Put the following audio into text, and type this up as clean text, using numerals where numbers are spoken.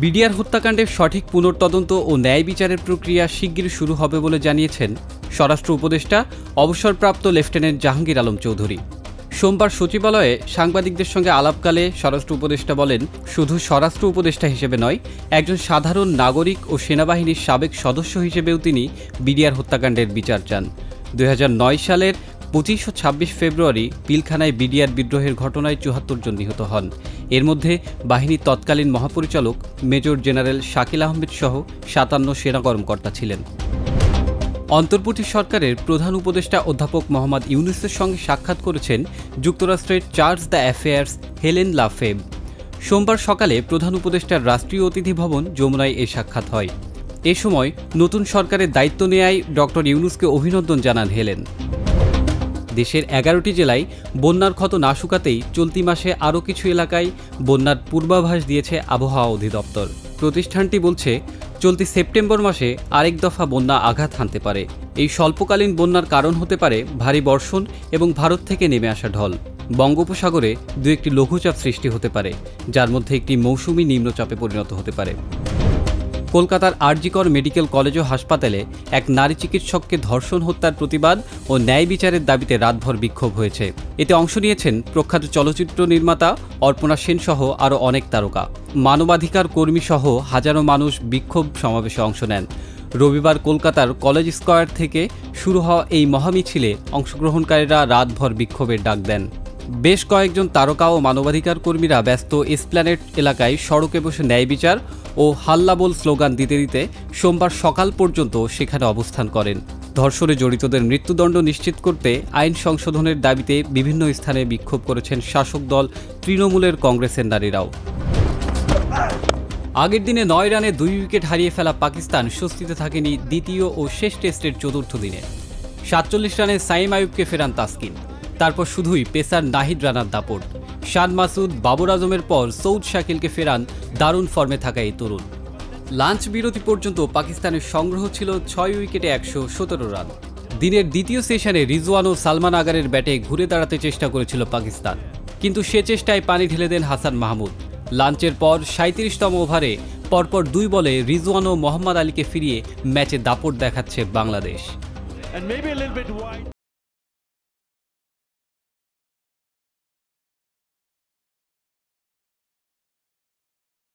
BDR হত্যাকাণ্ডের সঠিক পুনর্তদন্ত ও ন্যায় বিচারের প্রক্রিয়া শিগগির শুরু হবে বলে জানিয়েছেন স্বরাষ্ট্র উপদেষ্টা অবসরপ্রাপ্ত লেফটেন্যান্ট জাহাঙ্গীর আলম চৌধুরী। সোমবার সচিবালয়ে সাংবাদিকদের সঙ্গে আলাপকালে স্বরাষ্ট্র উপদেষ্টা বলেন, শুধু স্বরাষ্ট্র উপদেষ্টা হিসেবে নয়, একজন সাধারণ নাগরিক ও সেনাবাহিনীর সাবেক সদস্য হিসেবেও তিনি বিডিআর হত্যাকাণ্ডের বিচার চান। 2009 সালের 25 ও 26 ফেব্রুয়ারি পিলখানায় বিডিআর বিদ্রোহের ঘটনায় 74 জন নিহত হন। এর মধ্যে বাহিনীর তৎকালীন মহাপরিচালক মেজর জেনারেল শাকিল আহমেদ সহ 57 সেনা কর্মকর্তা ছিলেন। অন্তর্বর্তী সরকারের প্রধান উপদেষ্টা অধ্যাপক মোহাম্মদ ইউনূসের সঙ্গে সাক্ষাৎ করেছেন যুক্তরাষ্ট্রের চার্জ দ্য অ্যাফেয়ার্স হেলেন লাফেব। সোমবার সকালে প্রধান উপদেষ্টার রাষ্ট্রীয় অতিথি ভবন যমুনায় এ সাক্ষাৎ হয়। এ সময় নতুন সরকারের দায়িত্ব নেয়ায় ডক্টর ইউনূসকে অভিনন্দন জানান হেলেন। দেশের 11টি জেলায় বন্যার ক্ষত না শুকাতেই চলতি মাসে আরও কিছু এলাকায় বন্যার পূর্বাভাস দিয়েছে আবহাওয়া অধিদপ্তর। প্রতিষ্ঠানটি বলছে, চলতি সেপ্টেম্বর মাসে আরেক দফা বন্যা আঘাত হানতে পারে। এই স্বল্পকালীন বন্যার কারণ হতে পারে ভারী বর্ষণ এবং ভারত থেকে নেমে আসা ঢল। বঙ্গোপসাগরে দু একটি লঘুচাপ সৃষ্টি হতে পারে, যার মধ্যে একটি মৌসুমি নিম্নচাপে পরিণত হতে পারে। কলকাতার আরজি কর মেডিকেল কলেজ ও হাসপাতালে এক নারী চিকিৎসককে ধর্ষণ হত্যার প্রতিবাদ ও ন্যায় বিচারের দাবিতে রাতভর বিক্ষোভ হয়েছে। এতে অংশ নিয়েছেন প্রখ্যাত চলচ্চিত্র নির্মাতা অর্পণা সেন সহ আরও অনেক তারকা। মানবাধিকার কর্মী সহ হাজারো মানুষ বিক্ষোভ সমাবেশে অংশ নেন। রবিবার কলকাতার কলেজ স্কয়ার থেকে শুরু হওয়া এই মহামিছিলে অংশগ্রহণকারীরা রাতভর বিক্ষোভের ডাক দেন। বেশ কয়েকজন তারকা ও মানবাধিকার কর্মীরা ব্যস্ত এসপ্ল্যানেড এলাকায় সড়কে বসে ন্যায় বিচার ও হাল্লাবোল স্লোগান দিতে দিতে সোমবার সকাল পর্যন্ত সেখানে অবস্থান করেন। ধর্ষণে জড়িতদের মৃত্যুদণ্ড নিশ্চিত করতে আইন সংশোধনের দাবিতে বিভিন্ন স্থানে বিক্ষোভ করেছেন শাসক দল তৃণমূলের কংগ্রেসের নারীরাও। আগের দিনে 9 রানে 2 উইকেট হারিয়ে ফেলা পাকিস্তান স্বস্তিতে থাকেনি দ্বিতীয় ও শেষ টেস্টের চতুর্থ দিনে। 47 রানে সাইম আইয়ুবকে ফেরান তাসকিন। তারপর শুধুই পেসার নাহিদ রানার দাপট। শান মাসুদ, বাবর আজমের পর সৌদ শাকিলকে ফেরান দারুণ ফর্মে থাকা এই তরুণ। লাঞ্চ বিরতি পর্যন্ত পাকিস্তানের সংগ্রহ ছিল 6 উইকেটে 117 রান। দিনের দ্বিতীয় সেশনে রিজওয়ান ও সালমান আগারের ব্যাটে ঘুরে দাঁড়াতে চেষ্টা করেছিল পাকিস্তান, কিন্তু সে চেষ্টায় পানি ঢেলে দেন হাসান মাহমুদ। লাঞ্চের পর 37তম ওভারে পরপর 2 বলে রিজওয়ান ও মোহাম্মদ আলীকে ফিরিয়ে ম্যাচে দাপট দেখাচ্ছে বাংলাদেশ।